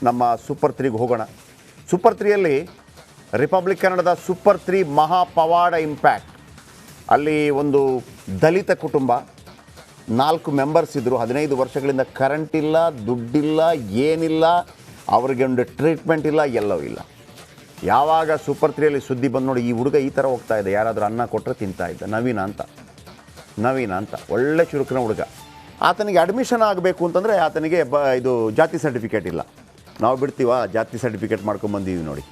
ನಮ್ಮ ಸೂಪರ್ 3ಗೆ ಹೋಗೋಣ. Super 3ಯಲ್ಲಿ republic ಕನ್ನಡದ ಸೂಪರ್ 3 ಮಹಾಪವಾಡ ಇಂಪ್ಯಾಕ್ಟ್. ಅಲ್ಲಿ ಒಂದು ದಲಿತ ಕುಟುಂಬ, 4 ಮೆಂಬರ್ಸ್ ಇದ್ದರು. 15 ವರ್ಷಗಳಿಂದ ಕರೆಂಟ್ ಇಲ್ಲ, ದುಡ್ಡಿಲ್ಲ, ಏನಿಲ್ಲ, ಅವ್ರಿಗೆ ಒಂದು ಟ್ರೀಟ್ಮೆಂಟ್ ಇಲ್ಲ, ಎಲ್ಲವೂ ಇಲ್ಲ. ಯಾವಾಗ ಸೂಪರ್ 3ಯಲ್ಲಿ ಸುದ್ದಿ ಬಂದು ನೋಡಿ, ಈ ಹುಡುಗ ಈ ಥರ ಹೋಗ್ತಾ ಇದೆ, ಯಾರಾದರೂ ಅನ್ನ ಕೊಟ್ಟರೆ ತಿಂತಾ ಇದ್ದ, ನವೀನ ಅಂತ ಒಳ್ಳೆ ಚುರುಕಿನ ಹುಡುಗ. ಆತನಿಗೆ ಅಡ್ಮಿಷನ್ ಆಗಬೇಕು ಅಂತಂದರೆ ಆತನಿಗೆ ಇದು ಜಾತಿ ಸರ್ಟಿಫಿಕೇಟ್ ಇಲ್ಲ. ನಾವು ಬಿಡ್ತೀವ, ಜಾತಿ ಸರ್ಟಿಫಿಕೇಟ್ ಮಾಡ್ಕೊಂಬಂದಿದ್ದೀವಿ ನೋಡಿ.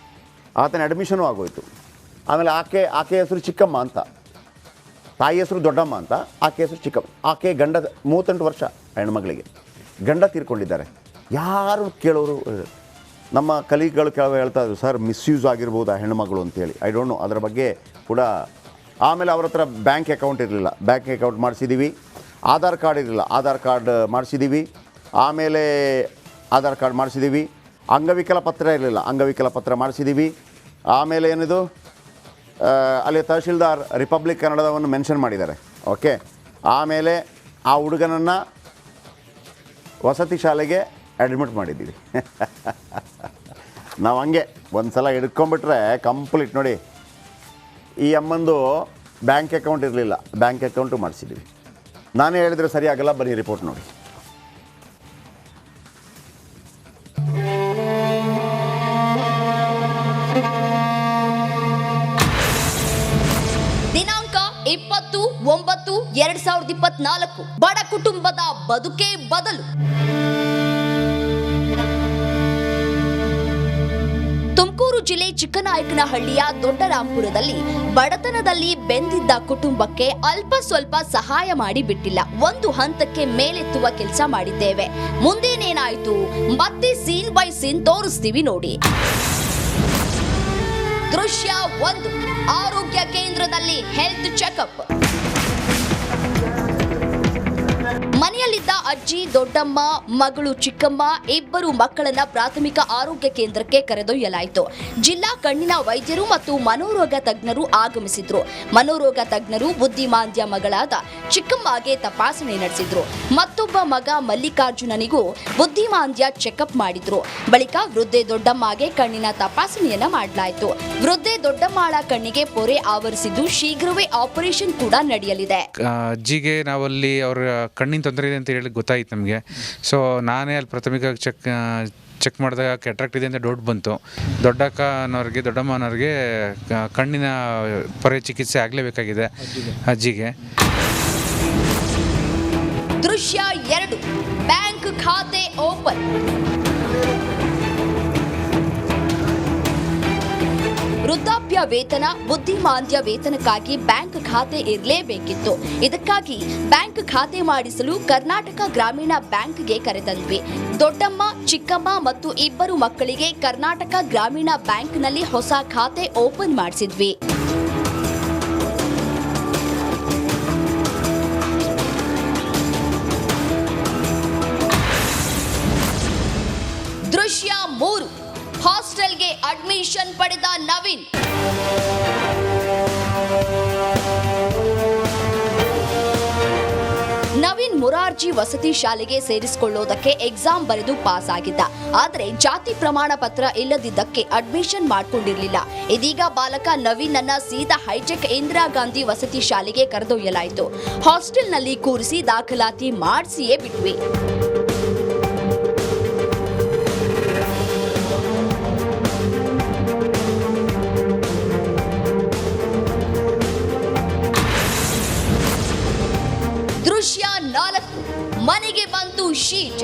ಆತನ ಅಡ್ಮಿಷನೂ ಆಗೋಯ್ತು. ಆಮೇಲೆ ಆಕೆ ಹೆಸರು ಚಿಕ್ಕಮ್ಮ ಅಂತ, ತಾಯಿ ಹೆಸರು ದೊಡ್ಡಮ್ಮ ಅಂತ, ಆಕೆ ಹೆಸರು ಚಿಕ್ಕಮ್ಮ. ಆಕೆ ಗಂಡ 38 ವರ್ಷ ಹೆಣ್ಮಗಳಿಗೆ, ಗಂಡ ತೀರ್ಕೊಂಡಿದ್ದಾರೆ. ಯಾರು ಕೇಳೋರು, ನಮ್ಮ ಕಲೀಗ್ಗಳು ಕೆಲವು ಹೇಳ್ತಾ ಇದ್ರು, ಸರ್ ಮಿಸ್ಯೂಸ್ ಆಗಿರ್ಬೋದು ಆ ಹೆಣ್ಮಗಳು ಅಂತೇಳಿ. ಐ ಡೋಂಟ್ ನೋ ಅದರ ಬಗ್ಗೆ ಕೂಡ. ಆಮೇಲೆ ಅವ್ರ ಹತ್ರ ಬ್ಯಾಂಕ್ ಅಕೌಂಟ್ ಇರಲಿಲ್ಲ, ಬ್ಯಾಂಕ್ ಅಕೌಂಟ್ ಮಾಡಿಸಿದ್ದೀವಿ. ಆಧಾರ್ ಕಾರ್ಡ್ ಇರಲಿಲ್ಲ, ಆಧಾರ್ ಕಾರ್ಡ್ ಮಾಡಿಸಿದ್ದೀವಿ. ಆಮೇಲೆ ಆಧಾರ್ ಕಾರ್ಡ್ ಮಾಡಿಸಿದ್ದೀವಿ. ಅಂಗವಿಕಲ ಪತ್ರ ಇರಲಿಲ್ಲ, ಅಂಗವಿಕಲ ಪತ್ರ ಮಾಡಿಸಿದ್ದೀವಿ. ಆಮೇಲೆ ಏನಿದು, ಅಲ್ಲಿ ತಹಶೀಲ್ದಾರ್ ರಿಪಬ್ಲಿಕ್ ಕನ್ನಡದವನ್ನು ಮೆನ್ಷನ್ ಮಾಡಿದ್ದಾರೆ. ಓಕೆ. ಆಮೇಲೆ ಆ ಹುಡುಗನನ್ನು ವಸತಿ ಶಾಲೆಗೆ ಅಡ್ಮಿಟ್ ಮಾಡಿದ್ದೀವಿ. ನಾವು ಹಂಗೆ ಒಂದು ಸಲ ಹಿಡ್ಕೊಂಬಿಟ್ರೆ ಕಂಪ್ಲೀಟ್ ನೋಡಿ. ಈ ಅಮ್ಮಂದು ಬ್ಯಾಂಕ್ ಅಕೌಂಟ್ ಇರಲಿಲ್ಲ, ಬ್ಯಾಂಕ್ ಅಕೌಂಟು ಮಾಡಿಸಿದ್ದೀವಿ. ನಾನೇ ಹೇಳಿದರೆ ಸರಿ ಆಗಲ್ಲ, ಬನ್ನಿ ರಿಪೋರ್ಟ್ ನೋಡಿ. ದಿನಾಂಕ 20/9/2024. ಬಡ ಕುಟುಂಬದ ಬದುಕೇ ಬದಲು. ತುಮಕೂರು ಜಿಲ್ಲೆ ಚಿಕ್ಕನಾಯಕನಹಳ್ಳಿಯ ದೊಡ್ಡರಾಂಪುರದಲ್ಲಿ ಬಡತನದಲ್ಲಿ ಬೆಂದಿದ್ದ ಕುಟುಂಬಕ್ಕೆ ಅಲ್ಪ ಸ್ವಲ್ಪ ಸಹಾಯ ಮಾಡಿ ಬಿಟ್ಟಿಲ್ಲ, ಒಂದು ಹಂತಕ್ಕೆ ಮೇಲೆತ್ತುವ ಕೆಲಸ ಮಾಡಿದ್ದೇವೆ. ಮುಂದೇನೇನಾಯ್ತು ಮತ್ತೆ ಸೀನ್ ಬೈ ಸೀನ್ ತೋರಿಸ್ತೀವಿ ನೋಡಿ. ದೃಶ್ಯ 1. ಆರೋಗ್ಯ ಕೇಂದ್ರದಲ್ಲಿ ಹೆಲ್ತ್ ಚೆಕಪ್. ಮನೆಯಲ್ಲಿದ್ದ ಅಜ್ಜಿ, ದೊಡ್ಡಮ್ಮ, ಮಗಳು ಚಿಕ್ಕಮ್ಮ, 2 ಮಕ್ಕಳನ್ನ ಪ್ರಾಥಮಿಕ ಆರೋಗ್ಯ ಕೇಂದ್ರಕ್ಕೆ ಕರೆದೊಯ್ಯಲಾಯಿತು. ಜಿಲ್ಲಾ ಕಣ್ಣಿನ ವೈದ್ಯರು ಮತ್ತು ಮನೋರೋಗ ತಜ್ಞರು ಆಗಮಿಸಿದ್ರು. ಮನೋರೋಗ ತಜ್ಞರು ಬುದ್ಧಿಮಾಂದ್ಯ ಮಗಳಾದ ಚಿಕ್ಕಮ್ಮಗೆ ತಪಾಸಣೆ ನಡೆಸಿದ್ರು. ಮತ್ತೊಬ್ಬ ಮಗ ಮಲ್ಲಿಕಾರ್ಜುನನಿಗೂ ಬುದ್ಧಿಮಾಂದ್ಯ ಚೆಕಪ್ ಮಾಡಿದ್ರು. ಬಳಿಕ ವೃದ್ಧೆ ದೊಡ್ಡಮ್ಮಗೆ ಕಣ್ಣಿನ ತಪಾಸಣೆಯನ್ನ ಮಾಡಲಾಯಿತು. ವೃದ್ಧೆ ದೊಡ್ಡಮ್ಮಳ ಕಣ್ಣಿಗೆ ಪೊರೆ ಆವರಿಸಿದ್ದು, ಶೀಘ್ರವೇ ಆಪರೇಷನ್ ಕೂಡ ನಡೆಯಲಿದೆ. ಅಜ್ಜಿಗೆ ನಾವಲ್ಲಿ ಅವ್ರ ಕಣ್ಣಿನ ತೊಂದರೆ ಇದೆ ಅಂತ ಹೇಳಿ ಗೊತ್ತಾಯಿತು ನಮಗೆ. ಸೊ ನಾನೇ ಅಲ್ಲಿ ಪ್ರಾಥಮಿಕ ಚೆಕ್ ಮಾಡಿದಾಗ ಕೆಟ್ರಾಕ್ಟ್ ಇದೆ ಅಂತ ಡೌಟ್ ಬಂತು. ದೊಡ್ಡಮ್ಮನವ್ರಿಗೆ ಕಣ್ಣಿನ ಪೊರೆ ಚಿಕಿತ್ಸೆ ಆಗಲೇಬೇಕಾಗಿದೆ ಅಜ್ಜಿಗೆ. ದೃಶ್ಯ 2. ಬ್ಯಾಂಕ್ ಖಾತೆ ಓಪನ್. ವೃದ್ಧಾಪ್ಯ ವೇತನ, ಬುದ್ಧಿಮಾಂದ್ಯ ವೇತನಕ್ಕಾಗಿ ಬ್ಯಾಂಕ್ ಖಾತೆ ಇರಲೇಬೇಕಿತ್ತು. ಇದಕ್ಕಾಗಿ ಬ್ಯಾಂಕ್ ಖಾತೆ ಮಾಡಿಸಲು ಕರ್ನಾಟಕ ಗ್ರಾಮೀಣ ಬ್ಯಾಂಕ್ಗೆ ಕರೆತಂದ್ವಿ. ದೊಡ್ಡಮ್ಮ, ಚಿಕ್ಕಮ್ಮ ಮತ್ತು 2 ಮಕ್ಕಳಿಗೆ ಕರ್ನಾಟಕ ಗ್ರಾಮೀಣ ಬ್ಯಾಂಕ್ನಲ್ಲಿ ಹೊಸ ಖಾತೆ ಓಪನ್ ಮಾಡಿಸಿದ್ವಿ. ದೃಶ್ಯ 3. ಹಾಸ್ಟೆಲ್ಗೆ ಅಡ್ಮಿಷನ್ ಪಡೆದ ನವೀನ್. ನವೀನ್ ಮುರಾರ್ಜಿ ವಸತಿ ಶಾಲೆಗೆ ಸೇರಿಸಿಕೊಳ್ಳೋದಕ್ಕೆ ಎಕ್ಸಾಮ್ ಬರೆದು ಪಾಸ್ ಆಗಿದ್ದ. ಆದರೆ ಜಾತಿ ಪ್ರಮಾಣ ಪತ್ರ ಇಲ್ಲದಿದ್ದಕ್ಕೆ ಅಡ್ಮಿಷನ್ ಮಾಡಿಕೊಂಡಿರಲಿಲ್ಲ. ಇದೀಗ ಬಾಲಕ ನವೀನ್ ಅನ್ನ ಸೀದಾ ಹೈಟೆಕ್ ಇಂದಿರಾ ಗಾಂಧಿ ವಸತಿ ಶಾಲೆಗೆ ಕರೆದೊಯ್ಯಲಾಯಿತು. ಹಾಸ್ಟೆಲ್ನಲ್ಲಿ ಕೂರಿಸಿ ದಾಖಲಾತಿ ಮಾಡಿಸಿಯೇ ಬಿಟ್ವಿ. ದೃಶ್ಯ 4. ಮನೆಗೆ ಬಂತು ಶೀಟ್.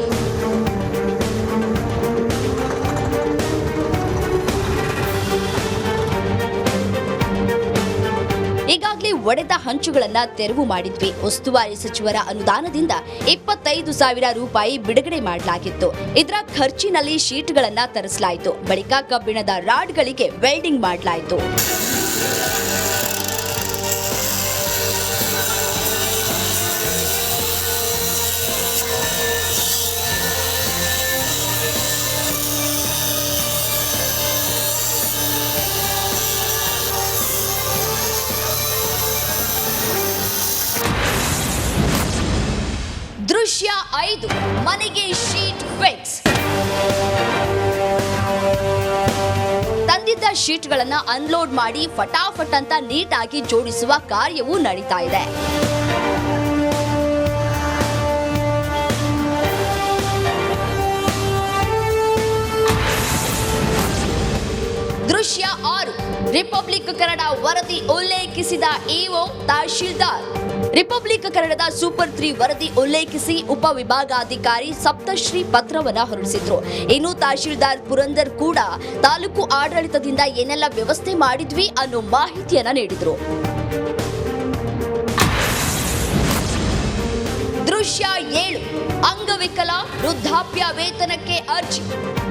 ಈಗಾಗಲೇ ಒಡೆದ ಹಂಚುಗಳನ್ನ ತೆರವು ಮಾಡಿದ್ವಿ. ಉಸ್ತುವಾರಿ ಸಚಿವರ ಅನುದಾನದಿಂದ 25,000 ರೂಪಾಯಿ ಬಿಡುಗಡೆ ಮಾಡಲಾಗಿತ್ತು. ಇದರ ಖರ್ಚಿನಲ್ಲಿ ಶೀಟ್ಗಳನ್ನ ತರಿಸಲಾಯಿತು. ಬಳಿಕ ಕಬ್ಬಿಣದ ರಾಡ್ಗಳಿಗೆ ವೆಲ್ಡಿಂಗ್ ಮಾಡಲಾಯಿತು. ದೃಶ್ಯ 5. ಮನೆಗೆ ಶೀಟ್ ಫಿಕ್ಸ್. ಶೀಟ್ಗಳನ್ನು ಅನ್ಲೋಡ್ ಮಾಡಿ ಫಟಾಫಟ್ ಅಂತ ನೀಟಾಗಿ ಜೋಡಿಸುವ ಕಾರ್ಯವೂ ನಡೀತಾ ಇದೆ. ದೃಶ್ಯ 6. ರಿಪಬ್ಲಿಕ್ ಕನ್ನಡ ವರದಿ ಉಲ್ಲೇಖಿಸಿದ ಇಒ ತಹಶೀಲ್ದಾರ್. ರಿಪಬ್ಲಿಕ್ ಕನ್ನಡದ ಸೂಪರ್ 3 ವರದಿ ಉಲ್ಲೇಖಿಸಿ ಉಪವಿಭಾಗಾಧಿಕಾರಿ ಸಪ್ತಶ್ರೀ ಪತ್ರವನ್ನ ಹೊರಡಿಸಿದ್ರು. ಇನ್ನು ತಹಶೀಲ್ದಾರ್ ಪುರಂದರ್ ಕೂಡ ತಾಲೂಕು ಆಡಳಿತದಿಂದ ಏನೆಲ್ಲ ವ್ಯವಸ್ಥೆ ಮಾಡಿದ್ವಿ ಅನ್ನೋ ಮಾಹಿತಿಯನ್ನ ನೀಡಿದ್ರು. ದೃಶ್ಯ 7. ಅಂಗವಿಕಲ ವೃದ್ಧಾಪ್ಯ ವೇತನಕ್ಕೆ ಅರ್ಜಿ.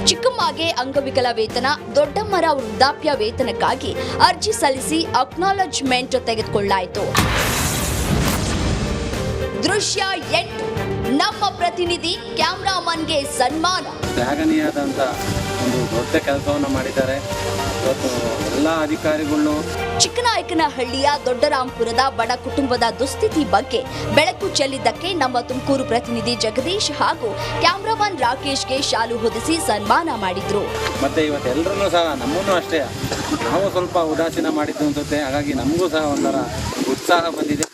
ಚಿಕ್ಕಮ್ಮಗೆ ಅಂಗವಿಕಲ ವೇತನ, ದೊಡ್ಡಮ್ಮರ ವೃದ್ಧಾಪ್ಯ ವೇತನಕ್ಕಾಗಿ ಅರ್ಜಿ ಸಲ್ಲಿಸಿ ಅಕ್ನಾಲಜ್ಮೆಂಟ್ ತೆಗೆದುಕೊಳ್ಳಲಾಯಿತು. ದೃಶ್ಯ 8. ನಮ್ಮ ಪ್ರತಿನಿಧಿ ಕ್ಯಾಮ್ರಾಮನ್ಗೆ ಸನ್ಮಾನ. ಶ್ಲಾಘನೀಯವಾದಂಥ ಒಂದು ದೊಡ್ಡ ಕೆಲಸವನ್ನು ಮಾಡಿದ್ದಾರೆ. ಇವತ್ತು ಎಲ್ಲ ಅಧಿಕಾರಿಗಳು ಚಿಕ್ಕನಾಯಕನಹಳ್ಳಿಯ ದೊಡ್ಡರಾಂಪುರದ ಬಡ ಕುಟುಂಬದ ದುಸ್ಥಿತಿ ಬಗ್ಗೆ ಬೆಳಕು ಚೆಲ್ಲಿದ್ದಕ್ಕೆ ನಮ್ಮ ತುಮಕೂರು ಪ್ರತಿನಿಧಿ ಜಗದೀಶ್ ಹಾಗೂ ಕ್ಯಾಮ್ರಾಮನ್ ರಾಕೇಶ್ಗೆ ಶಾಲು ಹೊದಿಸಿ ಸನ್ಮಾನ ಮಾಡಿದ್ರು. ಮತ್ತೆ ಇವತ್ತು ಎಲ್ಲರೂ ಸಹ ನಮ್ಮನ್ನು ಅಷ್ಟೇ ನಾವು ಸ್ವಲ್ಪ ಉದಾಸೀನ ಮಾಡಿದ್ದು ಅನ್ಸುತ್ತೆ. ಹಾಗಾಗಿ ನಮಗೂ ಸಹ ಒಂಥರ ಉತ್ಸಾಹ ಬಂದಿದೆ.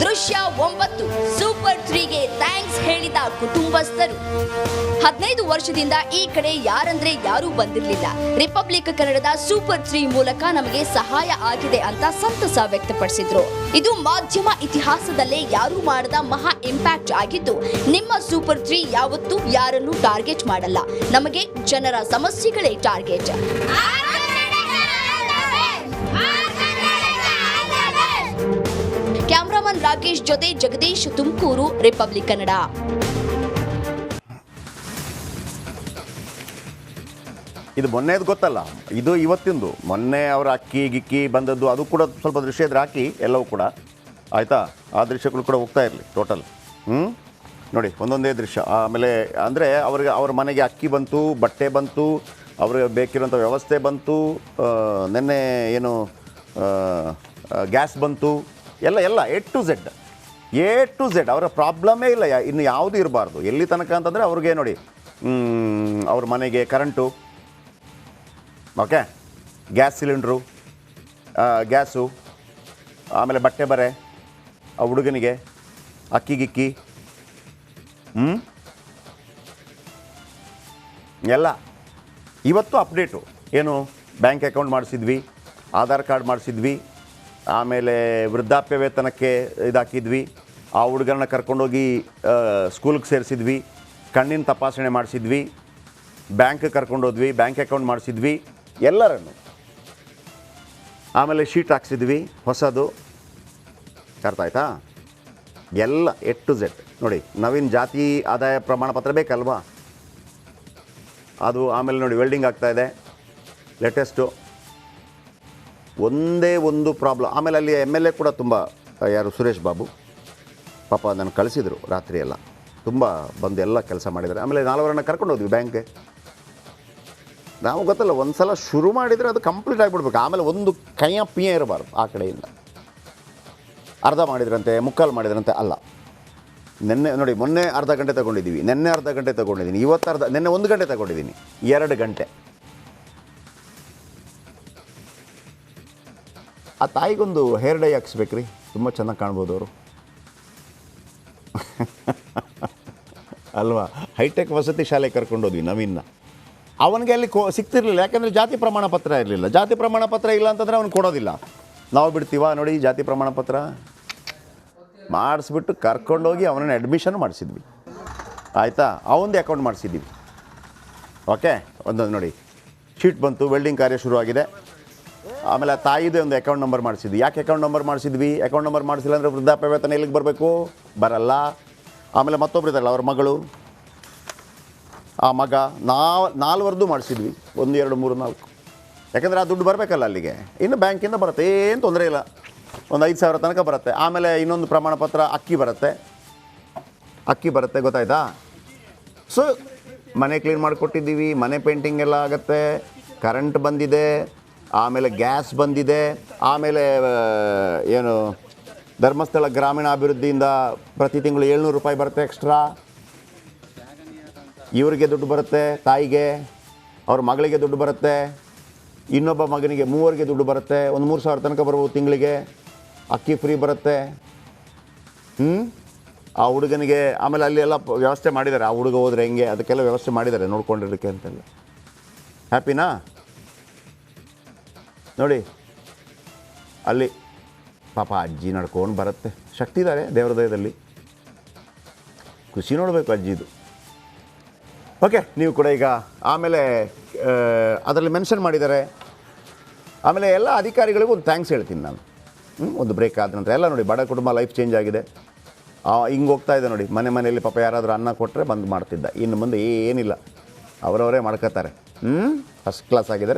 ದೃಶ್ಯ 9. ಸೂಪರ್ 3ಗೆ ಥ್ಯಾಂಕ್ಸ್ ಹೇಳಿದ ಕುಟುಂಬಸ್ಥರು. 15 ವರ್ಷದಿಂದ ಈ ಕಡೆ ಯಾರಂದ್ರೆ ಯಾರೂ ಬಂದಿರಲಿಲ್ಲ. ರಿಪಬ್ಲಿಕ್ ಕನ್ನಡದ ಸೂಪರ್ 3 ಮೂಲಕ ನಮಗೆ ಸಹಾಯ ಆಗಿದೆ ಅಂತ ಸಂತಸ ವ್ಯಕ್ತಪಡಿಸಿದ್ರು. ಇದು ಮಾಧ್ಯಮ ಇತಿಹಾಸದಲ್ಲೇ ಯಾರೂ ಮಾಡದ ಮಹಾ ಇಂಪ್ಯಾಕ್ಟ್ ಆಗಿದ್ದು, ನಿಮ್ಮ ಸೂಪರ್ 3 ಯಾವತ್ತೂ ಯಾರನ್ನು ಟಾರ್ಗೆಟ್ ಮಾಡಲ್ಲ. ನಮಗೆ ಜನರ ಸಮಸ್ಯೆಗಳೇ ಟಾರ್ಗೆಟ್. ಕ್ಯಾಮ್ರಾಮನ್ ರಾಕೇಶ್ ಜೊತೆ ಜಗದೀಶ್, ತುಮಕೂರು, ರಿಪಬ್ಲಿಕ್ ಕನ್ನಡ. ಇದು ಮೊನ್ನೆದು ಗೊತ್ತಲ್ಲ, ಇದು ಇವತ್ತಿಂದು. ಮೊನ್ನೆ ಅವರ ಅಕ್ಕಿ ಗಿಕ್ಕಿ ಬಂದದ್ದು ಅದು ಕೂಡ ಸ್ವಲ್ಪ ದೃಶ್ಯ ಇದ್ರೆ ಹಾಕಿ ಎಲ್ಲವೂ ಕೂಡ, ಆಯಿತಾ? ಆ ದೃಶ್ಯಗಳು ಕೂಡ ಹೋಗ್ತಾ ಇರಲಿ ಟೋಟಲ್. ನೋಡಿ, ಒಂದೊಂದೇ ದೃಶ್ಯ. ಆಮೇಲೆ ಅಂದರೆ ಅವ್ರ ಮನೆಗೆ ಅಕ್ಕಿ ಬಂತು, ಬಟ್ಟೆ ಬಂತು, ಅವ್ರಿಗೆ ಬೇಕಿರುವಂಥ ವ್ಯವಸ್ಥೆ ಬಂತು, ನೆನ್ನೆ ಏನು ಗ್ಯಾಸ್ ಬಂತು, ಎಲ್ಲ ಎ ಟು ಝೆಡ್ ಅವರ ಪ್ರಾಬ್ಲಮೇ ಇಲ್ಲ. ಇನ್ನು ಯಾವುದೂ ಇರಬಾರ್ದು. ಎಲ್ಲಿ ತನಕ ಅಂತಂದರೆ ಅವ್ರಿಗೆ ನೋಡಿ, ಅವ್ರ ಮನೆಗೆ current, okay, gas cylinder, gas, ಆಮೇಲೆ ಬಟ್ಟೆ ಬರೆ, ಆ ಹುಡುಗನಿಗೆ ಅಕ್ಕಿ ಗಿಕ್ಕಿ, ಎಲ್ಲ ಇವತ್ತು ಅಪ್ಡೇಟು. ಏನು, ಬ್ಯಾಂಕ್ ಅಕೌಂಟ್ ಮಾಡಿಸಿದ್ವಿ, ಆಧಾರ್ ಕಾರ್ಡ್ ಮಾಡಿಸಿದ್ವಿ, ಆಮೇಲೆ ವೃದ್ಧಾಪ್ಯ ವೇತನಕ್ಕೆ ಇದಾಕಿದ್ವಿ, ಆ ಹುಡುಗರನ್ನ ಕರ್ಕೊಂಡೋಗಿ ಸ್ಕೂಲ್ಗೆ ಸೇರಿಸಿದ್ವಿ, ಕಣ್ಣಿನ ತಪಾಸಣೆ ಮಾಡಿಸಿದ್ವಿ, ಬ್ಯಾಂಕ್ ಕರ್ಕೊಂಡೋದ್ವಿ, ಬ್ಯಾಂಕ್ ಅಕೌಂಟ್ ಮಾಡಿಸಿದ್ವಿ ಎಲ್ಲರನ್ನು. ಆಮೇಲೆ ಶೀಟ್ ಹಾಕ್ಸಿದ್ವಿ ಹೊಸದು. ಅರ್ಥ ಆಯ್ತಾ? ಎಲ್ಲ ಎ ಟು ಝೆಡ್. ನೋಡಿ, ನವೀನ್ ಜಾತಿ ಆದಾಯ ಪ್ರಮಾಣ ಪತ್ರ ಬೇಕಲ್ವಾ, ಅದು. ಆಮೇಲೆ ನೋಡಿ, ವೆಲ್ಡಿಂಗ್ ಆಗ್ತಾಯಿದೆ ಲೇಟೆಸ್ಟು. ಒಂದೇ ಒಂದು ಪ್ರಾಬ್ಲಮ್. ಆಮೇಲೆ ಅಲ್ಲಿ MLA ಕೂಡ ತುಂಬ, ಯಾರು ಸುರೇಶ್ ಬಾಬು ಪಾಪ ನಾನು ಕಳಿಸಿದರು ರಾತ್ರಿ ಎಲ್ಲ, ತುಂಬ ಬಂದು ಎಲ್ಲ ಕೆಲಸ ಮಾಡಿದ್ದಾರೆ. ಆಮೇಲೆ 4 ಕರ್ಕೊಂಡು ಹೋದ್ವಿ ಬ್ಯಾಂಕ್ಗೆ. ನಾವು ಗೊತ್ತಲ್ಲ, ಒಂದು ಸಲ ಶುರು ಮಾಡಿದರೆ ಅದು ಕಂಪ್ಲೀಟ್ ಆಗಿಬಿಡ್ಬೇಕು. ಆಮೇಲೆ ಒಂದು ಕೈಯ ಪಿಯ ಇರಬಾರ್ದು ಆ ಕಡೆಯಿಂದ. ಅರ್ಧ ಮಾಡಿದ್ರಂತೆ, ಮುಕ್ಕಾಲು ಮಾಡಿದ್ರಂತೆ, ಅಲ್ಲ. ನೆನ್ನೆ ನೋಡಿ, ಮೊನ್ನೆ ಅರ್ಧ ಗಂಟೆ ತೊಗೊಂಡಿದ್ದೀವಿ, ನೆನ್ನೆ ಅರ್ಧ ಗಂಟೆ ತೊಗೊಂಡಿದ್ದೀನಿ, ಇವತ್ತು ನೆನ್ನೆ 1 ಗಂಟೆ ತೊಗೊಂಡಿದ್ದೀನಿ, 2 ಗಂಟೆ. ಆ ತಾಯಿಗೊಂದು ಹೇರ್ ಡೈ ಹಾಕ್ಸ್ಬೇಕ್ರಿ, ತುಂಬ ಚೆನ್ನಾಗಿ ಕಾಣ್ಬೋದು ಅವರು ಅಲ್ವಾ? ಹೈಟೆಕ್ ವಸತಿ ಶಾಲೆ ಕರ್ಕೊಂಡೋದ್ವಿ ನವೀನ್ನ. ಅವನಿಗೆ ಅಲ್ಲಿ ಸಿಗ್ತಿರ್ಲಿಲ್ಲ, ಯಾಕೆಂದರೆ ಜಾತಿ ಪ್ರಮಾಣ ಪತ್ರ ಇರಲಿಲ್ಲ. ಜಾತಿ ಪ್ರಮಾಣ ಪತ್ರ ಇಲ್ಲ ಅಂತಂದರೆ ಅವ್ನು ಕೊಡೋದಿಲ್ಲ. ನಾವು ಬಿಡ್ತೀವ ನೋಡಿ, ಜಾತಿ ಪ್ರಮಾಣ ಪತ್ರ ಮಾಡಿಸ್ಬಿಟ್ಟು ಕರ್ಕೊಂಡೋಗಿ ಅವನನ್ನು ಅಡ್ಮಿಷನ್ ಮಾಡಿಸಿದ್ವಿ, ಆಯಿತಾ? ಅವನದೇ ಅಕೌಂಟ್ ಮಾಡಿಸಿದ್ದೀವಿ. ಓಕೆ, ಒಂದೊಂದು ನೋಡಿ, ಶೀಟ್ ಬಂತು, ವೆಲ್ಡಿಂಗ್ ಕಾರ್ಯ ಶುರುವಾಗಿದೆ. ಆಮೇಲೆ ಆ ತಾಯಿದೇ ಒಂದು ಅಕೌಂಟ್ ನಂಬರ್ ಮಾಡಿಸಿದ್ವಿ. ಯಾಕೆ ಅಕೌಂಟ್ ನಂಬರ್ ಮಾಡಿಸಿದ್ವಿ? ಅಕೌಂಟ್ ನಂಬರ್ ಮಾಡಿಸಿಲ್ಲ ಅಂದರೆ ವೃದ್ಧಾಪ್ಯ ವೇತನ ಎಲ್ಲಿಗೆ ಬರಬೇಕು? ಬರಲ್ಲ. ಆಮೇಲೆ ಮತ್ತೊಬ್ರು ಇದ್ದಾರಲ್ಲ, ಅವ್ರ ಮಗಳು, ಆ ಮಗ, 4 ಮಾಡಿಸಿದ್ವಿ, 1 2 3 4. ಯಾಕೆಂದರೆ ಆ ದುಡ್ಡು ಬರಬೇಕಲ್ಲ ಅಲ್ಲಿಗೆ. ಇನ್ನು ಬ್ಯಾಂಕಿಂದ ಬರುತ್ತೆ, ಏನು ತೊಂದರೆ ಇಲ್ಲ, ಒಂದು 5,000 ತನಕ ಬರುತ್ತೆ. ಆಮೇಲೆ ಇನ್ನೊಂದು ಪ್ರಮಾಣ ಪತ್ರ ಅಕ್ಕಿ ಬರುತ್ತೆ, ಗೊತ್ತಾಯ್ತಾ? ಸೊ ಮನೆ ಕ್ಲೀನ್ ಮಾಡಿಕೊಟ್ಟಿದ್ದೀವಿ, ಮನೆ ಪೇಂಟಿಂಗ್ ಎಲ್ಲ ಆಗುತ್ತೆ, ಕರೆಂಟ್ ಬಂದಿದೆ, ಆಮೇಲೆ ಗ್ಯಾಸ್ ಬಂದಿದೆ, ಆಮೇಲೆ ಏನು ಧರ್ಮಸ್ಥಳ ಗ್ರಾಮೀಣ ಅಭಿವೃದ್ಧಿಯಿಂದ ಪ್ರತಿ ತಿಂಗಳು 700 ರೂಪಾಯಿ ಬರುತ್ತೆ ಎಕ್ಸ್ಟ್ರಾ. ಇವರಿಗೆ ದುಡ್ಡು ಬರುತ್ತೆ, ತಾಯಿಗೆ, ಅವ್ರ ಮಗಳಿಗೆ ದುಡ್ಡು ಬರುತ್ತೆ, ಇನ್ನೊಬ್ಬ ಮಗನಿಗೆ 3 ದುಡ್ಡು ಬರುತ್ತೆ, ಒಂದು 3,000 ತನಕ ಬರ್ಬೋದು ತಿಂಗಳಿಗೆ. ಅಕ್ಕಿ ಫ್ರೀ ಬರುತ್ತೆ. ಆ ಹುಡುಗನಿಗೆ ಆಮೇಲೆ ಅಲ್ಲಿ ಎಲ್ಲ ವ್ಯವಸ್ಥೆ ಮಾಡಿದ್ದಾರೆ. ಆ ಹುಡುಗ ಹೋದರೆ ಹೆಂಗೆ ಅದಕ್ಕೆಲ್ಲ ವ್ಯವಸ್ಥೆ ಮಾಡಿದ್ದಾರೆ ನೋಡ್ಕೊಂಡಿರೋಕ್ಕೆ ಅಂತೆಲ್ಲ. ಹ್ಯಾಪಿನಾ? ನೋಡಿ ಅಲ್ಲಿ ಪಾಪ ಅಜ್ಜಿ ನಡ್ಕೊಂಡು ಬರುತ್ತೆ, ಶಕ್ತಿ ಇದ್ದಾರೆ ದೇವ್ರ ದಯದಲ್ಲಿ. ಖುಷಿ ನೋಡಬೇಕು ಅಜ್ಜಿದು. ಓಕೆ, ನೀವು ಕೂಡ ಈಗ ಆಮೇಲೆ ಅದರಲ್ಲಿ ಮೆನ್ಷನ್ ಮಾಡಿದ್ದಾರೆ. ಆಮೇಲೆ ಎಲ್ಲ ಅಧಿಕಾರಿಗಳಿಗೂ ಒಂದು ಥ್ಯಾಂಕ್ಸ್ ಹೇಳ್ತೀನಿ ನಾನು. ಒಂದು ಬ್ರೇಕ್ ಆದ ನಂತರ ಎಲ್ಲ ನೋಡಿ, ಬಡ ಕುಟುಂಬ ಲೈಫ್ ಚೇಂಜ್ ಆಗಿದೆ. ಹಿಂಗೆ ಹೋಗ್ತಾ ಇದೆ ನೋಡಿ, ಮನೆಯಲ್ಲಿ ಪಾಪ ಯಾರಾದರೂ ಅನ್ನ ಕೊಟ್ಟರೆ ಬಂದು ಮಾಡ್ತಿದ್ದ. ಇನ್ನು ಮುಂದೆ ಏನಿಲ್ಲ, ಅವರವರೇ ಮಾಡ್ಕೋತಾರೆ. ಫಸ್ಟ್ ಕ್ಲಾಸ್ ಆಗಿದ್ದಾರೆ.